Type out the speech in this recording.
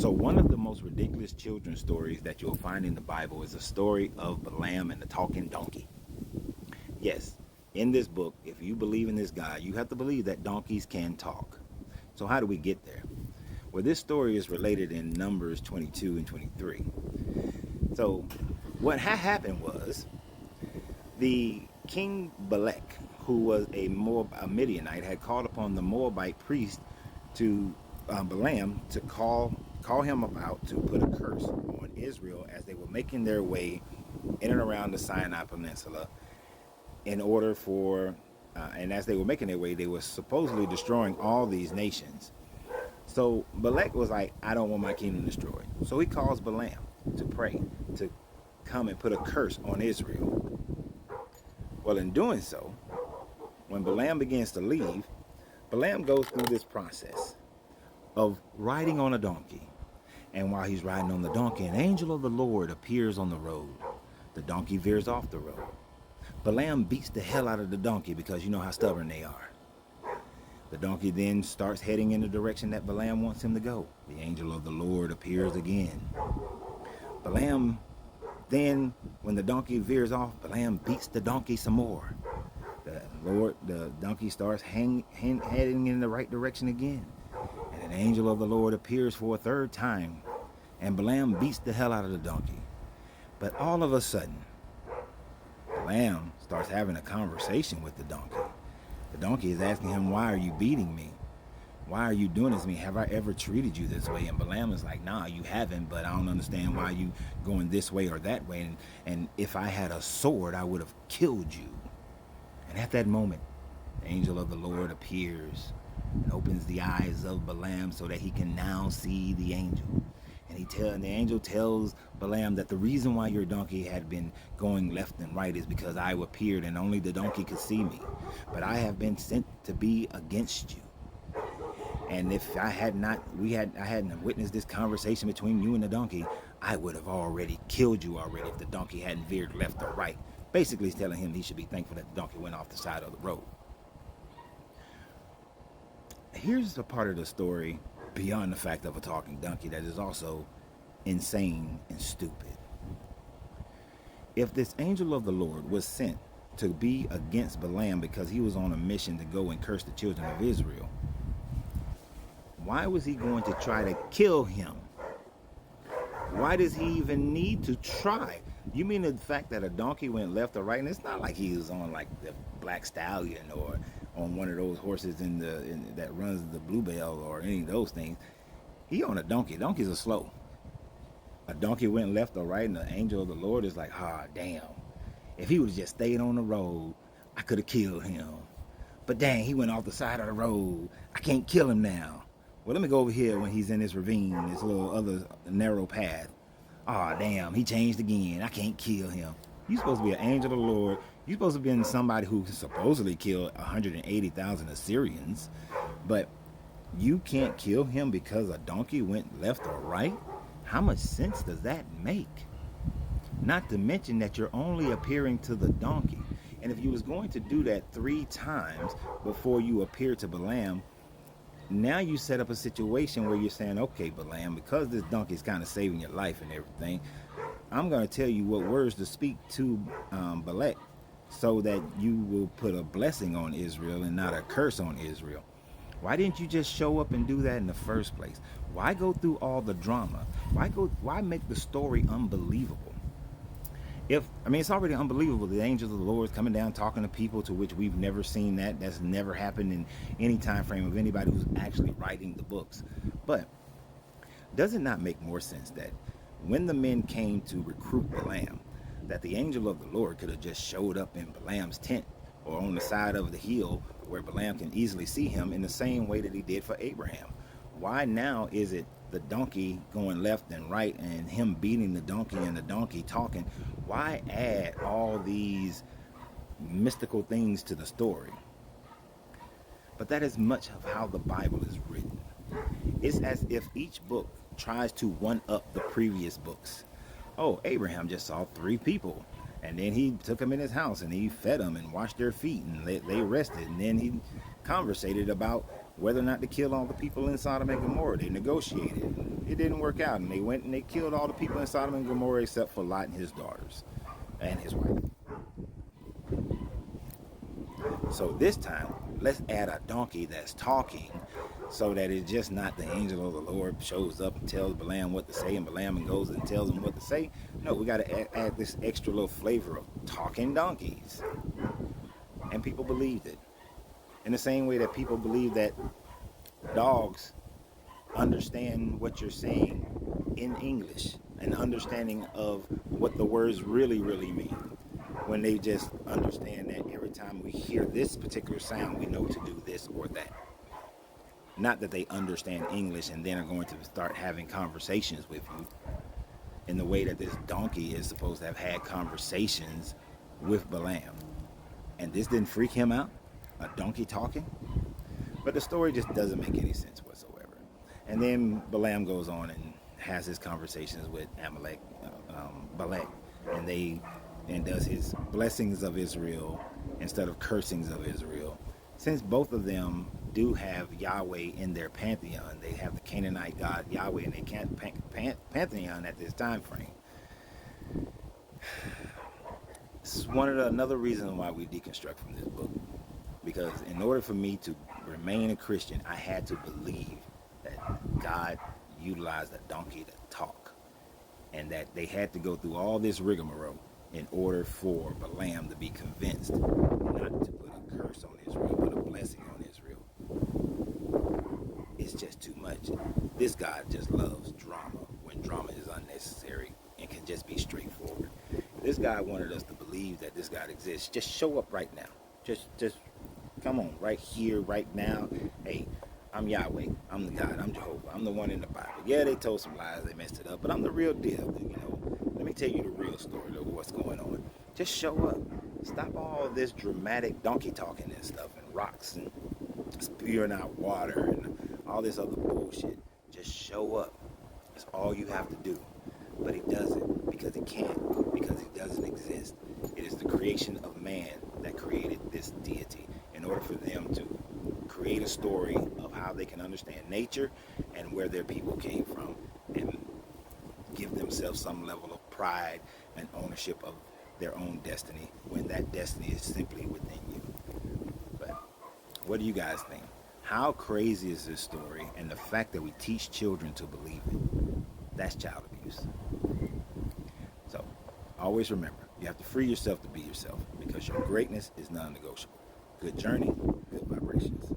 So one of the most ridiculous children's stories that you'll find in the Bible is the story of Balaam and the talking donkey. Yes, in this book, if you believe in this God, you have to believe that donkeys can talk. So how do we get there? Well, this story is related in Numbers 22 and 23. So what happened was the king Balak, who was a Midianite, had called upon the Moabite priest to Balaam to call him about to put a curse on Israel as they were making their way in and around the Sinai Peninsula in order for, and as they were making their way, they were supposedly destroying all these nations. So Balak was like, I don't want my kingdom destroyed. So he calls Balaam to pray, to come and put a curse on Israel. Well, in doing so, when Balaam begins to leave, Balaam goes through this process of riding on a donkey. And while he's riding on the donkey, an angel of the Lord appears on the road. The donkey veers off the road. Balaam beats the hell out of the donkey because you know how stubborn they are. The donkey then starts heading in the direction that Balaam wants him to go. The angel of the Lord appears again. Balaam then, when the donkey veers off, Balaam beats the donkey some more. The donkey starts heading in the right direction again. And an angel of the Lord appears for a third time. And Balaam beats the hell out of the donkey. But all of a sudden, Balaam starts having a conversation with the donkey. The donkey is asking him, why are you beating me? Why are you doing this to me? Have I ever treated you this way? And Balaam is like, nah, you haven't, but I don't understand why you going this way or that way. And if I had a sword, I would have killed you. And at that moment, the angel of the Lord appears and opens the eyes of Balaam so that he can now see the angel. And the angel tells Balaam that the reason why your donkey had been going left and right is because I appeared and only the donkey could see me. But I have been sent to be against you. And if I hadn't witnessed this conversation between you and the donkey, I would have already killed you already if the donkey hadn't veered left or right. Basically, he's telling him he should be thankful that the donkey went off the side of the road. Here's a part of the story beyond the fact of a talking donkey that is also insane and stupid. If this angel of the Lord was sent to be against Balaam because he was on a mission to go and curse the children of Israel, why was he going to try to kill him? Why does he even need to try? You mean the fact that a donkey went left or right? And it's not like he was on like the Black Stallion or on one of those horses that runs the Bluebell or any of those things. He on a donkey. Donkeys are slow. A donkey went left or right, and the angel of the Lord is like, damn. If he would have just stayed on the road, I could have killed him. But dang, he went off the side of the road. I can't kill him now. Well, let me go over here when he's in this ravine, this little other narrow path. Damn, he changed again. I can't kill him. You're supposed to be an angel of the Lord. You're supposed to be somebody who supposedly killed 180,000 Assyrians. But you can't kill him because a donkey went left or right? How much sense does that make? Not to mention that you're only appearing to the donkey. And if you was going to do that 3 times before you appear to Balaam, now you set up a situation where you're saying, okay, Balaam, because this donkey is kind of saving your life and everything, I'm going to tell you what words to speak to Balak so that you will put a blessing on Israel and not a curse on Israel. Why didn't you just show up and do that in the first place? Why go through all the drama? Why make the story unbelievable? It's already unbelievable. The angels of the Lord is coming down talking to people to which we've never seen that. That's never happened in any time frame of anybody who's actually writing the books. But does it not make more sense that when the men came to recruit Balaam, that the angel of the Lord could have just showed up in Balaam's tent or on the side of the hill where Balaam can easily see him in the same way that he did for Abraham? Why now is it the donkey going left and right and him beating the donkey and the donkey talking? Why add all these mystical things to the story? But that is much of how the Bible is written. It's as if each book tries to one-up the previous books. Oh, Abraham just saw 3 people, and then he took them in his house and he fed them and washed their feet and they rested, and then he conversated about whether or not to kill all the people in Sodom and Gomorrah. They negotiated. It didn't work out, and they went and they killed all the people in Sodom and Gomorrah except for Lot and his daughters and his wife. So this time, let's add a donkey that's talking so that it's just not the angel of the Lord shows up and tells Balaam what to say, and Balaam goes and tells him what to say. No, we got to add this extra little flavor of talking donkeys. And people believed it. In the same way that people believe that dogs understand what you're saying in English, an understanding of what the words really mean, when they just understand that every time we hear this particular sound, we know to do this or that. Not that they understand English and then are going to start having conversations with you in the way that this donkey is supposed to have had conversations with Balaam. And this didn't freak him out? A donkey talking? But the story just doesn't make any sense whatsoever. And then Balaam goes on and has his conversations with Balak, and does his blessings of Israel instead of cursings of Israel. Since both of them do have Yahweh in their pantheon, they have the Canaanite god Yahweh in their pantheon at this time frame. This is another reason why we deconstruct from this book. Because in order for me to remain a Christian, I had to believe that God utilized a donkey to talk. And that they had to go through all this rigmarole in order for Balaam to be convinced not to put a curse on Israel, but a blessing on Israel. It's just too much. This God just loves drama when drama is unnecessary and can just be straightforward. If this God wanted us to believe that this God exists, just show up right now. Just come on, right here, right now. Hey, I'm Yahweh. I'm the God. I'm Jehovah. I'm the one in the Bible. Yeah, they told some lies. They messed it up. But I'm the real deal. Let me tell you the real story of what's going on. Just show up. Stop all this dramatic donkey talking and stuff and rocks and spewing out water and all this other bullshit. Just show up. That's all you have to do. But he doesn't, because he can't, because he doesn't exist. It is the creation of man that created this deity in order for them to create a story of how they can understand nature and where their people came from and give themselves some level of pride and ownership of their own destiny when that destiny is simply within you. But what do you guys think? How crazy is this story, and the fact that we teach children to believe it? That's child abuse. So always remember, you have to free yourself to be yourself, because your greatness is non-negotiable. Good journey, good vibrations.